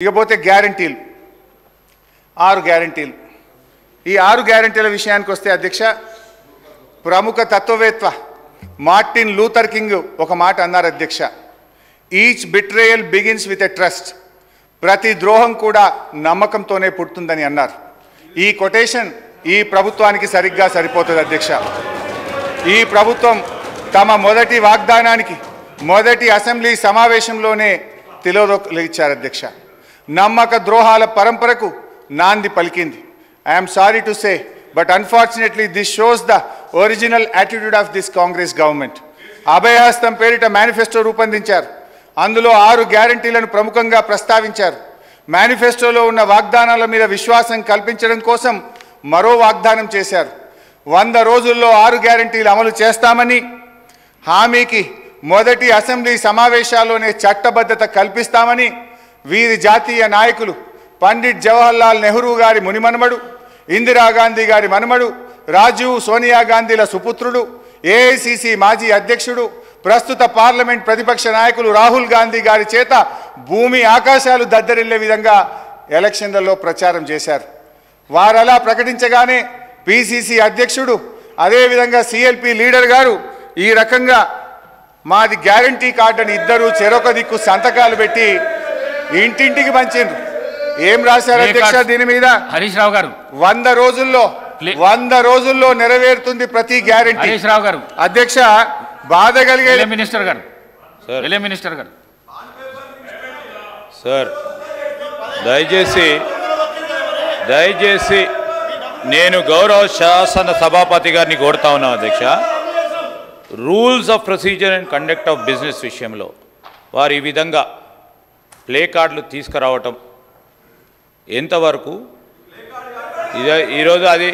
ఇకపోతే గ్యారంటీలు 6 గ్యారంటీలు ఈ 6 గ్యారంటీల విషయానికి వస్తే అధ్యక్ష ప్రముఖ తత్వవేత్త మార్టిన్ లూథర్ కింగ్ ఒక మాట అన్నారు అధ్యక్ష each betrayal begins with a trust ప్రతి ద్రోహం కూడా నమ్మకంతోనే పుడుతుందని అన్నారు ఈ కొటేషన్ ఈ ప్రభుత్వానికి సరిగ్గా సరిపోతుంది అధ్యక్ష ఈ ప్రభుత్వం తమ మొదటి వాగ్దానానికి మొదటి అసెంబ్లీ సమావేశంలోనే తిలోదకాలిచ్చారు అధ్యక్ష నమ్మక ద్రోహాల పరంపరకు నాంది పలికింది I am sorry to say but unfortunately this shows the original attitude of this Congress government అభయహస్తం పేరిట మేనిఫెస్టో రూపొందించారు అందులో 6 గ్యారెంటీలను ప్రముఖంగా ప్రస్తావించారు మేనిఫెస్టోలో ఉన్న వాగ్దానాల మీద విశ్వాసం కల్పించడం కోసం మరో వాగ్దానం చేశారు 100 రోజుల్లో 6 గ్యారెంటీలు అమలు చేస్తామని హామీకి మొదటి అసెంబ్లీ సమావేశాల్లోనే చట్టబద్ధత కల్పిస్తామని వీరి జాతీయ నాయకులు పండిట్ జవహర్లాల్ నెహ్రూ గారి మునిమనుమడు ఇందిరాగాంధీ గారి మనుమడు రాజీవ్ సోనియా గాంధీల సుపుత్రుడు ఏఐసిసి మాజీ అధ్యక్షుడు ప్రస్తుత పార్లమెంట్ ప్రతిపక్ష నాయకులు రాహుల్ గాంధీ గారి చేత భూమి ఆకాశాలు దద్దరిల్లే విధంగా ఎలక్షన్లలో ప్రచారం చేశారు వారలా ప్రకటించగానే పిసిసి అధ్యక్షుడు అదేవిధంగా సిఎల్పి లీడర్ గారు ఈ రకంగా మాది గ్యారంటీ కార్డు అని ఇద్దరు చెరొక దిక్కు సంతకాలు పెట్టి ఇంటింటికి పంచిండ్రు ఏం రాశారు అధ్యక్ష దీని మీద హరీష్ రావు గారు 100 రోజుల్లో నెరవేరుతుంది ప్రతి గ్యారంటీ హరీష్ రావు గారు అధ్యక్ష బాధ కలిగే మినిస్టర్ గారు మినిస్టర్ గారు సార్ దయచేసి నేను గౌరవ శాసన సభాపతి గారిని కోరుతా ఉన్నాను అధ్యక్ష rules of procedure and conduct of business విషయంలో వారు ఈ విధంగా ప్లే కార్డులు తీసుకురావటం ఎంతవరకు ఈరోజు అది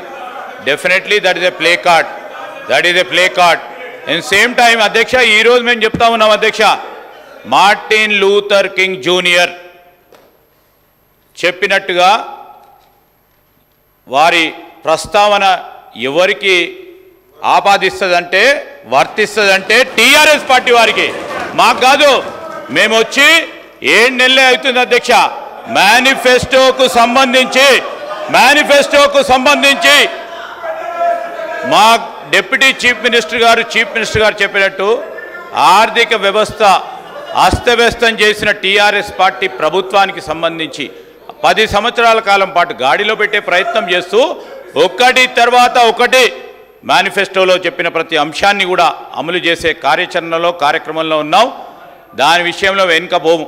definitely that is a play card and same time అధ్యక్ష ఈరోజు మేము చెప్తా ఉన్నాం అధ్యక్ష మార్టిన్ లూథర్ కింగ్ జూనియర్ చెప్పినట్టుగా వారి ప్రస్తావన ఎవరికి ఆపాదిస్తుందంటే వర్తిస్తుందంటే టీఆర్ఎస్ పార్టీ వారికి మాకు కాదు మేము వచ్చి 7 నెలలే అవుతుంది అధ్యక్ష మేనిఫెస్టోకు సంబంధించి మా డిప్యూటీ చీఫ్ మినిస్టర్ గారు చెప్పినట్టు ఆర్థిక వ్యవస్థ అస్తవ్యస్తం చేసిన టీఆర్ఎస్ పార్టీ ప్రభుత్వానికి సంబంధించి 10 సంవత్సరాల కాలం పాటు గాడిలో పెట్టే ప్రయత్నం చేస్తూ ఒకటి తర్వాత ఒకటి మేనిఫెస్టోలో చెప్పిన ప్రతి అంశాన్ని కూడా అమలు చేసే కార్యక్రమంలో ఉన్నాం దాని విషయంలో వెనుకపోము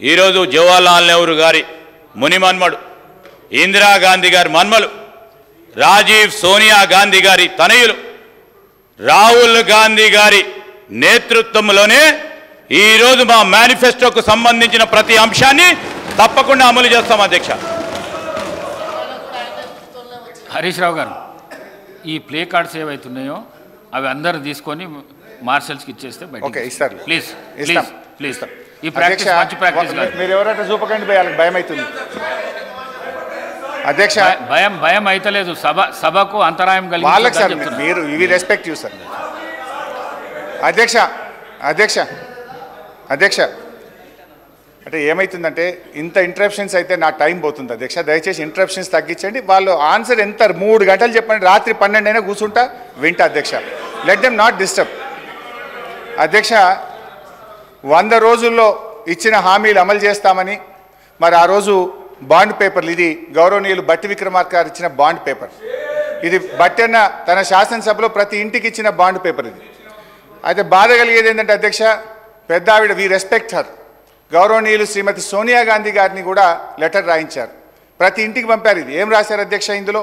ఈరోజు జవహర్లాల్ నెహ్రూ గారి మునిమన్మడు ఇందిరాగాంధీ గారి మన్మలు రాజీవ్ సోనియా గాంధీ గారి తనయులు రాహుల్ గాంధీ గారి నేతృత్వంలోనే ఈరోజు మా మేనిఫెస్టోకు సంబంధించిన ప్రతి అంశాన్ని తప్పకుండా అమలు చేస్తాం అధ్యక్ష హరీష్ రావు గారు ఈ ప్లే కార్డ్స్ ఏవైతున్నాయో అవి అందరూ తీసుకొని మార్షల్స్కి ఇచ్చేస్తే ప్లీజ్ ఈ ప్రాక్టీస్ మంచి ప్రాక్టీస్ మీరు ఎవరైనా చూపకండి భయం అవుతుంది అధ్యక్ష భయం అయితలేదు సభకు అంతరాయం కలిగి మీరు ఇవి రెస్పెక్ట్ యూ సార్ అధ్యక్ష అంటే ఏమవుతుందంటే ఇంత ఇంటరప్షన్స్ అయితే నా టైం పోతుంది అధ్యక్ష దయచేసి ఇంటరప్షన్స్ తగ్గించండి వాళ్ళు ఆన్సర్ ఎంత 3 గంటలు చెప్పండి రాత్రి 12 అయినా కూర్చుంటా వింటా అధ్యక్ష లెట్ దెమ్ నాట్ డిస్టర్బ్ అధ్యక్ష 100 రోజుల్లో ఇచ్చిన హామీలు అమలు చేస్తామని మరి ఆ రోజు బాండ్ పేపర్లు ఇది గౌరవనీయులు బట్టి విక్రమార్క గారు ఇచ్చిన బాండ్ పేపర్ ఇది బట్టన్న తన శాసనసభలో ప్రతి ఇంటికి ఇచ్చిన బాండ్ పేపర్ ఇది అయితే బాధ కలిగేది ఏంటంటే అధ్యక్ష పెద్ద ఆవిడ వి రెస్పెక్ట్ హర్ గౌరవనీయులు శ్రీమతి సోనియా గాంధీ గారిని కూడా లెటర్ రాయించారు ప్రతి ఇంటికి పంపారు ఇది ఏం రాశారు అధ్యక్ష ఇందులో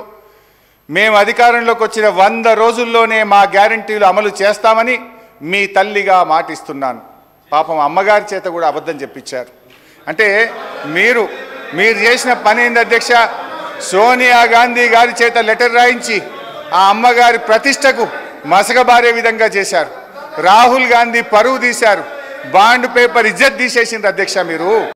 మేము అధికారంలోకి వచ్చిన 100 రోజుల్లోనే మా గ్యారంటీలు అమలు చేస్తామని మీ తల్లిగా మాటిస్తున్నాను పాపం అమ్మగారి చేత కూడా అబద్ధం చెప్పించారు అంటే మీరు చేసిన పని ఏంది అధ్యక్ష సోనియా గాంధీ గారి చేత లెటర్ రాయించి ఆ అమ్మగారి ప్రతిష్టకు మసకబారే విధంగా చేశారు రాహుల్ గాంధీ పరువు తీశారు బాండ్ పేపర్ ఇజ్జత్ తీసేసిండ్రు అధ్యక్ష మీరు